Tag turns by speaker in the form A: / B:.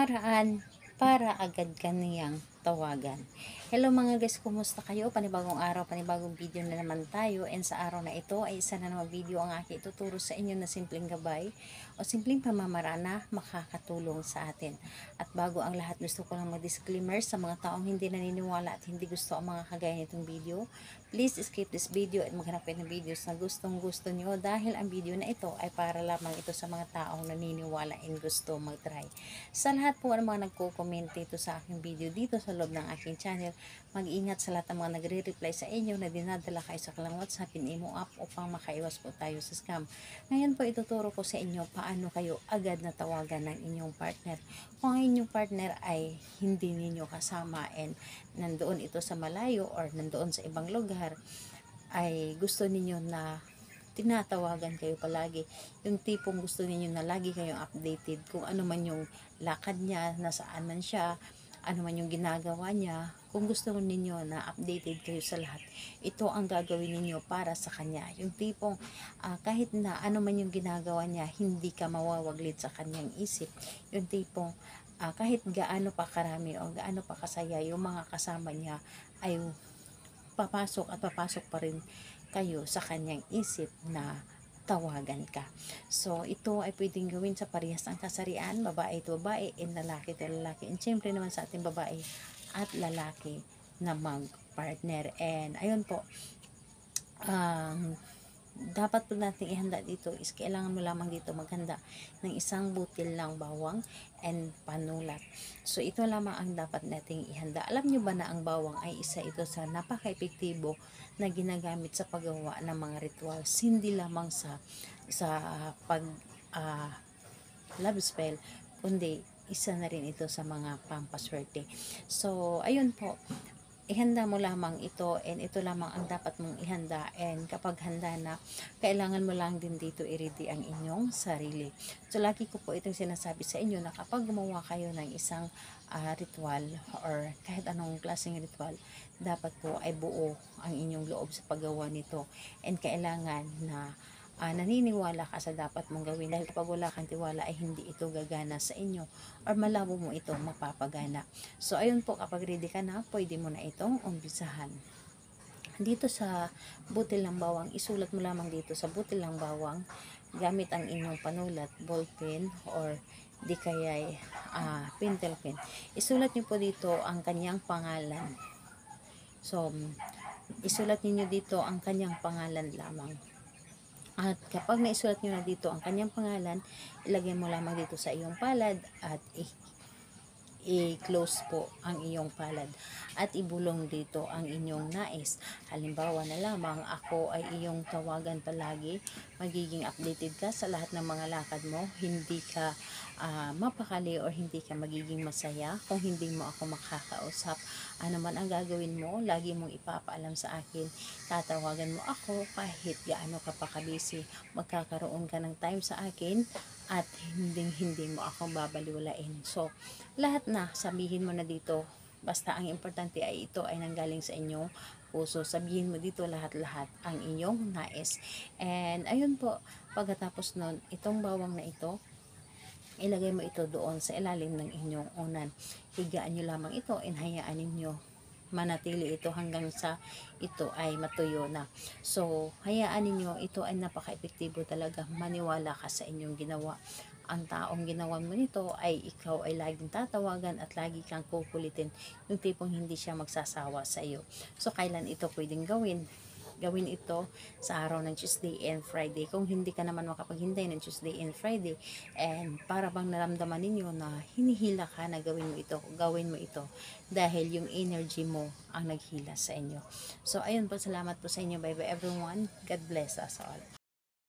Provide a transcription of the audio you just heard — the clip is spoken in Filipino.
A: paraan para agad kaniyang tawagan. Hello mga guys, kumusta kayo? Panibagong araw, panibagong video na naman tayo, and sa araw na ito ay isa na naman video ang aking ituturo sa inyo na simpleng gabay o simpleng pamamaraan na makakatulong sa atin. At bago ang lahat, gusto ko lang mag-disclaimer sa mga taong hindi naniniwala at hindi gusto ang mga kagaya nitong video. Please skip this video at maghanap kayo ng videos na gustong gusto nyo, dahil ang video na ito ay para lamang ito sa mga taong naniniwala and gusto mag-try. Sa lahat po ng mga nagko-comment dito sa aking video dito sa loob ng aking channel, mag-ingat sa lahat ng mga nagre-reply sa inyo na dinadala kayo sa kalang WhatsApp, imo app upang makaiwas po tayo sa scam. Ngayon po ituturo ko sa inyo paano kayo agad na tawagan ng inyong partner. Kung ang inyong partner ay hindi ninyo kasama and nandoon ito sa malayo or nandoon sa ibang lugar, ay gusto ninyo na tinatawagan kayo palagi. Yung tipong gusto ninyo na lagi kayong updated kung ano man yung lakad niya, nasaan man siya, ano man yung ginagawa niya. Kung gusto ninyo na updated kayo sa lahat, ito ang gagawin ninyo para sa kanya. Yung tipong kahit na ano man yung ginagawa niya, hindi ka mawawaglit sa kanyang isip. Yung tipong kahit gaano pa karami o gaano pa kasaya yung mga kasama niya, ay papasok at papasok pa rin kayo sa kanyang isip na tawagan ka. So, ito ay pwedeng gawin sa parehas ng kasarian, babae to babae, and lalaki to lalaki. And syempre naman sa ating babae at lalaki na mag-partner. And ayun po, dapat po natin ihanda dito is kailangan mo lamang dito maghanda ng isang butil ng bawang and panulat. So ito lamang ang dapat nating ihanda. Alam nyo ba na ang bawang ay isa ito sa napaka-epektibo na ginagamit sa paggawa ng mga rituals, hindi lamang sa pag love spell, kundi isa na rin ito sa mga pampaswerte. So ayun po, ihanda mo lamang ito, and ito lamang ang dapat mong ihanda. And kapag handa na, kailangan mo lang din dito i-ready ang inyong sarili. So lagi ko po itong sinasabi sa inyo na kapag gumawa kayo ng isang ritual or kahit anong klaseng ritual, dapat po ay buo ang inyong loob sa paggawa nito, and kailangan na naniniwala ka sa dapat mong gawin, dahil kapag wala kang tiwala ay hindi ito gagana sa inyo or malabo mo ito mapapagana. So ayun po, kapag ready ka na, pwede mo na itong umpisahan. Dito sa butil ng bawang, isulat mo lamang dito sa butil ng bawang gamit ang inyong panulat, ballpen or di kaya'y pentel pen. Isulat niyo po dito ang kanyang pangalan. So isulat niyo dito ang kanyang pangalan lamang. At kapag naisulat nyo na dito ang kanyang pangalan, ilagay mo lamang dito sa iyong palad at i-close po ang iyong palad at ibulong dito ang inyong nais. Halimbawa na lamang, ako ay iyong tawagan palagi, magiging updated ka sa lahat ng mga lakad mo, hindi ka mapakali or hindi ka magiging masaya kung hindi mo ako makakausap. Ano man ang gagawin mo, lagi mong ipapaalam sa akin, tatawagan mo ako kahit gaano ka pa kabisi, magkakaroon ka ng time sa akin at hindi mo ako babaliwalain. So lahat na sabihin mo na dito, basta ang importante ay ito ay nanggaling sa inyong puso. Sabihin mo dito lahat-lahat ang inyong nais. And ayun po, pagkatapos nun, itong bawang na ito, ilagay mo ito doon sa ilalim ng inyong unan. Higaan nyo lamang ito and hayaan ninyo manatili ito hanggang sa ito ay matuyo na. So hayaan ninyo, ito ay napaka-epektibo talaga. Maniwala ka sa inyong ginawa. Ang taong ginawa mo nito ay ikaw ay laging tatawagan at lagi kang kukulitin, yung tipong hindi siya magsasawa sa iyo. So kailan ito pwedeng gawin? Gawin ito sa araw ng Tuesday and Friday. Kung hindi ka naman makapaghintay ng Tuesday and Friday, and para bang naramdaman ninyo na hinihila ka na gawin mo ito dahil yung energy mo ang naghila sa inyo. So ayun po, salamat po sa inyo. Bye bye everyone. God bless us all.